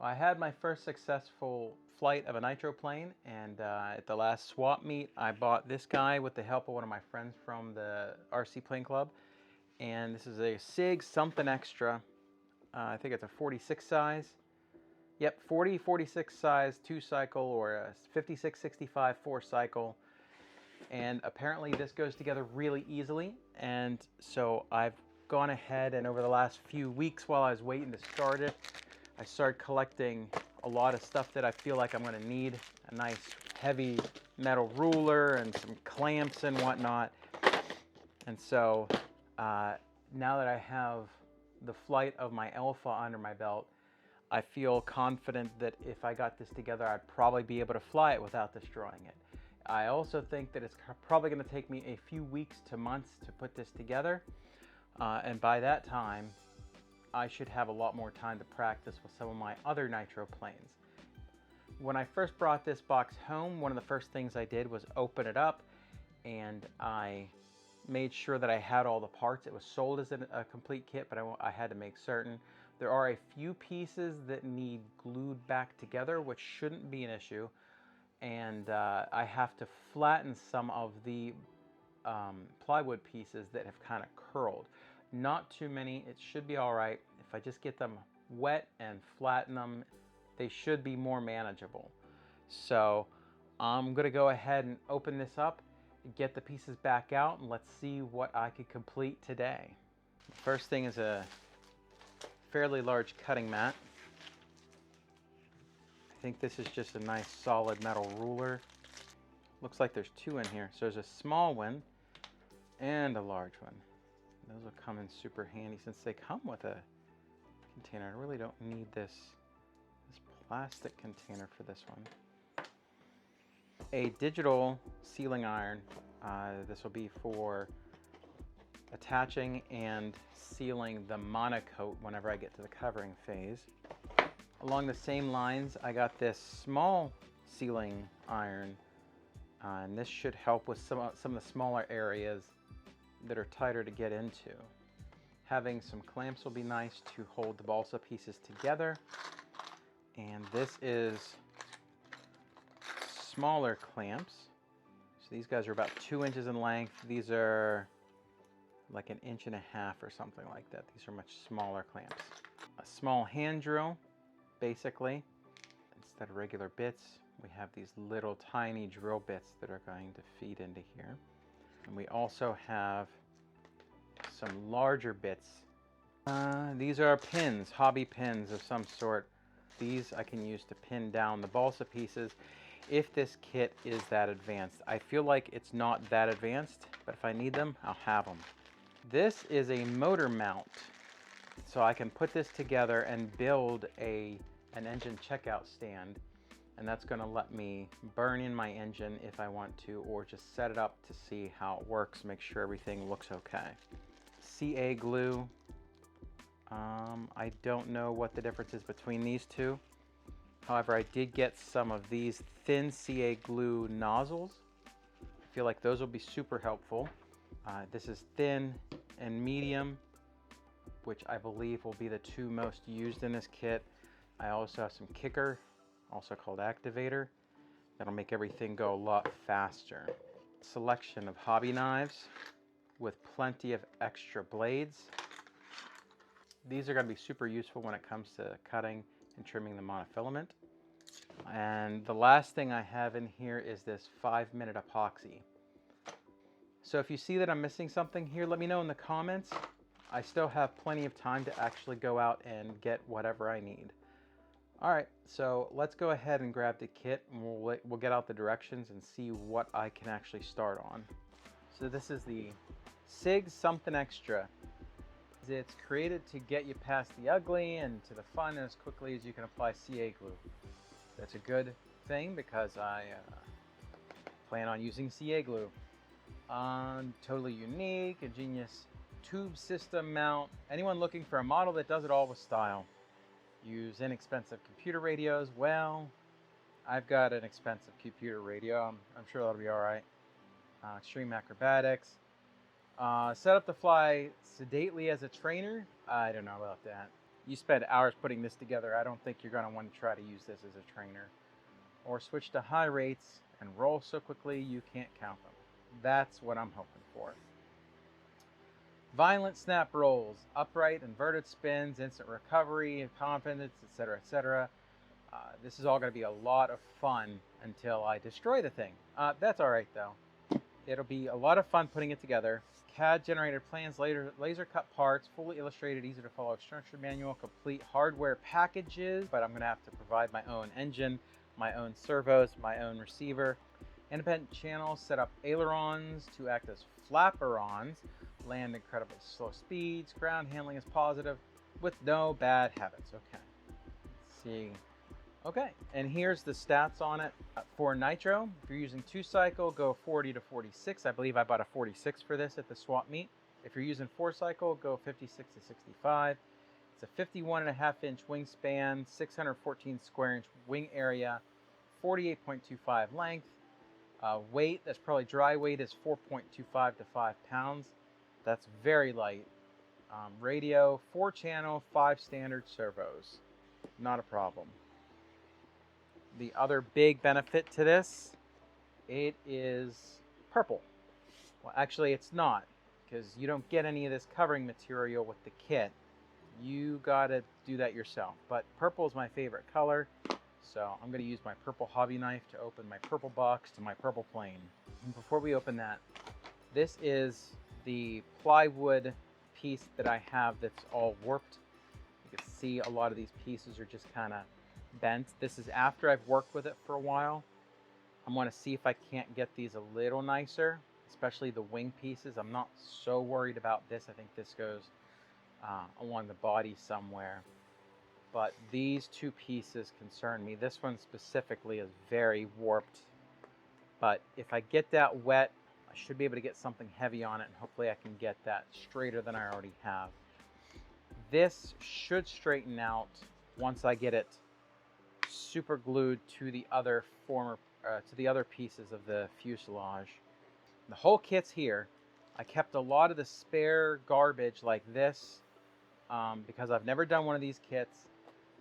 I had my first successful flight of a nitroplane, and at the last swap meet, I bought this guy with the help of one of my friends from the RC Plane Club. And this is a Sig Somethin Extra. I think it's a 46 size. Yep, 46 size 2-cycle or a 65 4-cycle. And apparently this goes together really easily. And so I've gone ahead and over the last few weeks while I was waiting to start it, I started collecting a lot of stuff that I feel like I'm going to need. A nice heavy metal ruler and some clamps and whatnot. And so now that I have the flight of my Alpha under my belt, I feel confident that if I got this together, I'd probably be able to fly it without destroying it. I also think that it's probably going to take me a few weeks to months to put this together. And by that time, I should have a lot more time to practice with some of my other nitro planes. When I first brought this box home, one of the first things I did was open it up, and I made sure that I had all the parts. It was sold as a complete kit, but I had to make certain. There are a few pieces that need glued back together, which shouldn't be an issue. And I have to flatten some of the plywood pieces that have kind of curled. Not too many, it should be all right. If I just get them wet and flatten them, they should be more manageable. So I'm gonna go ahead and open this up, get the pieces back out, and let's see what I could complete today. The first thing is a fairly large cutting mat. I think this is just a nice solid metal ruler. Looks like there's two in here. So there's a small one and a large one. Those will come in super handy since they come with a container. I really don't need this plastic container for this one. A digital sealing iron. This will be for attaching and sealing the monocoat whenever I get to the covering phase. Along the same lines, I got this small sealing iron, and this should help with some of the smaller areas that are tighter to get into. Having some clamps will be nice to hold the balsa pieces together. And this is smaller clamps. So these guys are about 2 inches in length. These are like 1.5 inches or something like that. These are much smaller clamps. A small hand drill, basically. Instead of regular bits, we have these little tiny drill bits that are going to feed into here. And we also have some larger bits. These are pins, hobby pins of some sort. These I can use to pin down the balsa pieces if this kit is that advanced. I feel like it's not that advanced, but if I need them, I'll have them. This is a motor mount. So I can put this together and build an engine checkout stand. And that's going to let me burn in my engine if I want to, or just set it up to see how it works, make sure everything looks okay. CA glue. I don't know what the difference is between these two. However, I did get some of these thin CA glue nozzles. I feel like those will be super helpful. This is thin and medium, which I believe will be the two most used in this kit. I also have some kicker, also called activator. That'll make everything go a lot faster. Selection of hobby knives with plenty of extra blades. These are going to be super useful when it comes to cutting and trimming the monofilament. And the last thing I have in here is this 5-minute epoxy. So if you see that I'm missing something here, let me know in the comments. I still have plenty of time to actually go out and get whatever I need. All right, so let's go ahead and grab the kit, and we'll get out the directions and see what I can actually start on. So this is the Sig Somethin Extra. It's created to get you past the ugly and to the fun as quickly as you can apply CA glue. That's a good thing because I plan on using CA glue. Totally unique, ingenious tube system mount. Anyone looking for a model that does it all with style. Use inexpensive computer radios. Well, I've got an expensive computer radio. I'm sure that'll be all right. Extreme acrobatics. Set up to fly sedately as a trainer. I don't know about that. you spend hours putting this together, I don't think you're going to want to try to use this as a trainer. Or switch to high rates and roll so quickly you can't count them. That's what I'm hoping for. Violent snap rolls, upright, inverted spins, instant recovery, confidence, etc., etc. This is all going to be a lot of fun until I destroy the thing. That's all right, though. It'll be a lot of fun putting it together. CAD-generated plans, laser-cut parts, fully illustrated, easy-to-follow structure manual, complete hardware packages, but I'm going to have to provide my own engine, my own servos, my own receiver. Independent channels, set up ailerons to act as flapperons, land incredibly slow speeds, ground handling is positive, with no bad habits. Okay, let's see. Okay, and here's the stats on it. For nitro, if you're using 2-cycle, go 40 to 46. I believe I bought a 46 for this at the swap meet. If you're using 4-cycle, go 56 to 65. It's a 51.5-inch wingspan, 614 square inch wing area, 48.25 length. Weight, that's probably dry weight, is 4.25 to 5 pounds. That's very light. Radio, 4-channel, 5 standard servos. Not a problem. The other big benefit to this, it is purple. Well, actually it's not, because you don't get any of this covering material with the kit. You gotta do that yourself. But purple is my favorite color, so I'm gonna use my purple hobby knife to open my purple box to my purple plane. And before we open that, this is the plywood piece that I have that's all warped. You can see a lot of these pieces are just kind of bent. This is after I've worked with it for a while. I'm going to see if I can't get these a little nicer, especially the wing pieces. I'm not so worried about this. I think this goes along the body somewhere. But these two pieces concern me. This one specifically is very warped. But if I get that wet, I should be able to get something heavy on it, and hopefully I can get that straighter than I already have. This should straighten out once I get it super glued to the other pieces of the fuselage. The whole kit's here. I kept a lot of the spare garbage like this because I've never done one of these kits,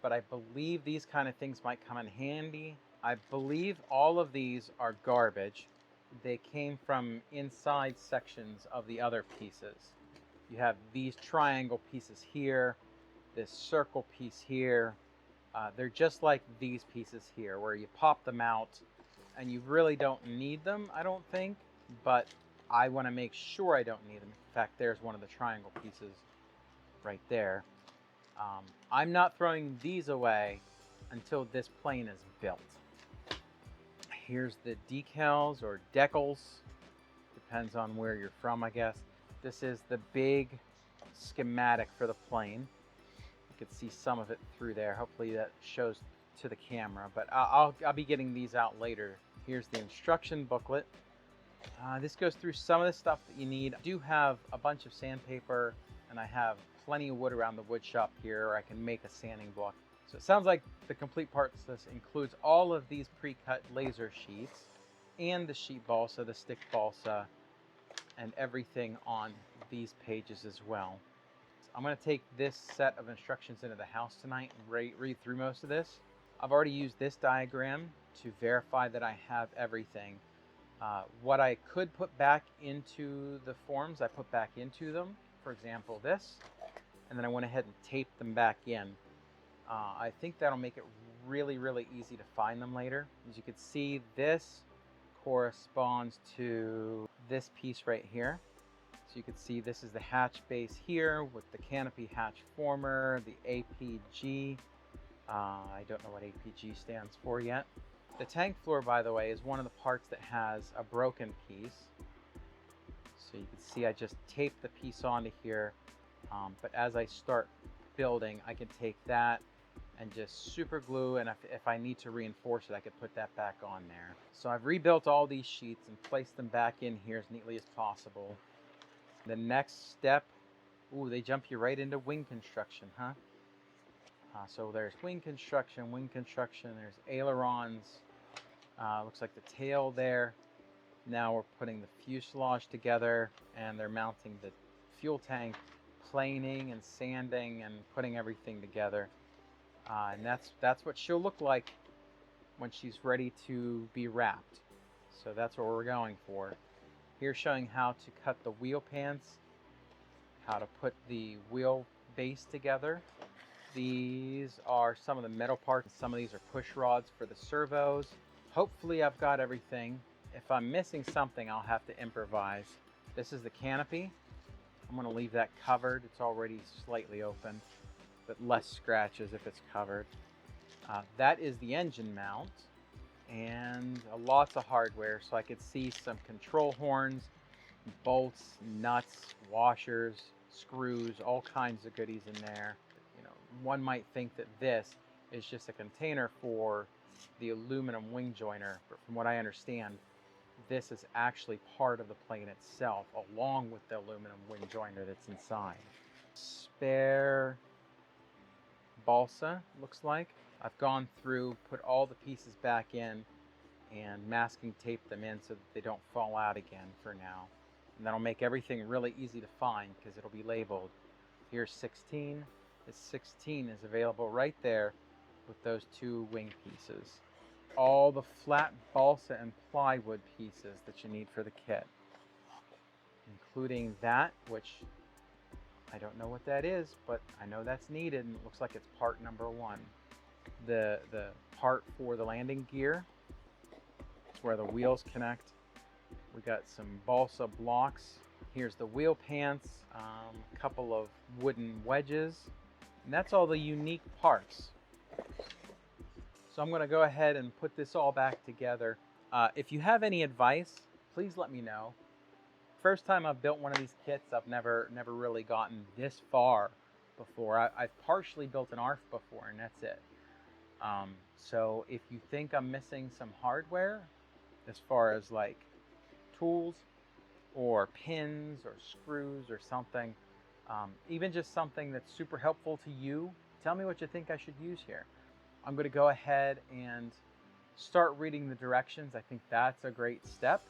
but I believe these kind of things might come in handy. I believe all of these are garbage. They came from inside sections of the other pieces. You have these triangle pieces here, this circle piece here. They're just like these pieces here, where you pop them out and you really don't need them, I don't think, but I want to make sure I don't need them. In fact, there's one of the triangle pieces right there. I'm not throwing these away until this plane is built. Here's the decals or decals, depends on where you're from, I guess. This is the big schematic for the plane. You can see some of it through there. Hopefully that shows to the camera, but I'll be getting these out later. Here's the instruction booklet. This goes through some of the stuff that you need. I do have a bunch of sandpaper, and I have plenty of wood around the wood shop here, or I can make a sanding block. So it sounds like the complete parts list includes all of these pre-cut laser sheets and the sheet balsa, the stick balsa, and everything on these pages as well. I'm going to take this set of instructions into the house tonight and read through most of this. I've already used this diagram to verify that I have everything. What I could put back into the forms, I put back into them. For example, this, and then I went ahead and taped them back in. I think that'll make it really, really easy to find them later. As you can see, this corresponds to this piece right here. So you can see this is the hatch base here with the canopy hatch former, the APG. I don't know what APG stands for yet. The tank floor, by the way, is one of the parts that has a broken piece. So you can see I just taped the piece onto here. But as I start building, I can take that and just super glue, and if I need to reinforce it, I could put that back on there. So I've rebuilt all these sheets and placed them back in here as neatly as possible. The next step, ooh, they jump you right into wing construction, huh? So there's wing construction, there's ailerons, looks like the tail there. Now we're putting the fuselage together, and they're mounting the fuel tank planing and sanding and putting everything together. And that's what she'll look like when she's ready to be wrapped. So that's what we're going for. Here showing how to cut the wheel pants, how to put the wheel base together. These are some of the metal parts. Some of these are push rods for the servos. Hopefully I've got everything. If I'm missing something, I'll have to improvise. This is the canopy. I'm going to leave that covered. It's already slightly open, but less scratches if it's covered. That is the engine mount, and lots of hardware, so I could see some control horns, bolts, nuts, washers, screws, all kinds of goodies in there. You know, one might think that this is just a container for the aluminum wing joiner, but from what I understand, this is actually part of the plane itself, along with the aluminum wing joiner that's inside. Spare balsa, looks like. I've gone through, put all the pieces back in, and masking tape them in so that they don't fall out again for now. And that'll make everything really easy to find because it'll be labeled. Here's 16. This 16 is available right there with those two wing pieces. All the flat balsa and plywood pieces that you need for the kit, including that, which I don't know what that is, but I know that's needed, and it looks like it's part number 1. The part for the landing gear. It's where the wheels connect. We got some balsa blocks. Here's the wheel pants, a couple of wooden wedges, and that's all the unique parts. So I'm going to go ahead and put this all back together. If you have any advice, please let me know. First time I've built one of these kits, I've never really gotten this far before. I've partially built an ARF before, and that's it. So if you think I'm missing some hardware, as far as like tools or pins or screws or something, even just something that's super helpful to you, tell me what you think I should use here. I'm going to go ahead and start reading the directions. I think that's a great step.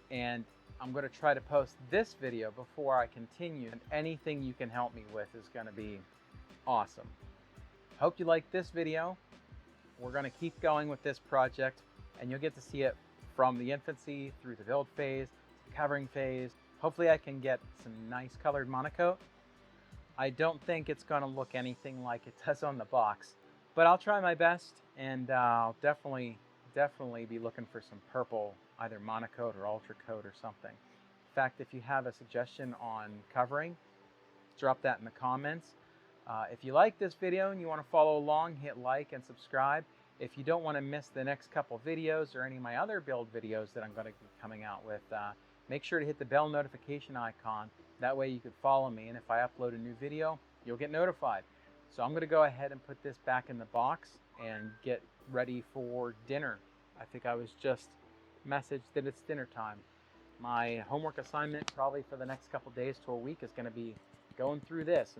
And I'm going to try to post this video before I continue. And anything you can help me with is going to be awesome. Hope you like this video. We're going to keep going with this project, and you'll get to see it from the infancy through the build phase, covering phase. Hopefully I can get some nice colored monocoat. I don't think it's going to look anything like it does on the box, but I'll try my best, and I'll definitely be looking for some purple, either monocoat or ultra coat or something. In fact, if you have a suggestion on covering, drop that in the comments. If you like this video and you want to follow along, hit like and subscribe. If you don't want to miss the next couple videos or any of my other build videos that I'm going to be coming out with, make sure to hit the bell notification icon. That way you can follow me, and if I upload a new video, you'll get notified. So I'm going to go ahead and put this back in the box and get ready for dinner. I think I was just messaged that it's dinner time. My homework assignment probably for the next couple days to a week is going to be going through this.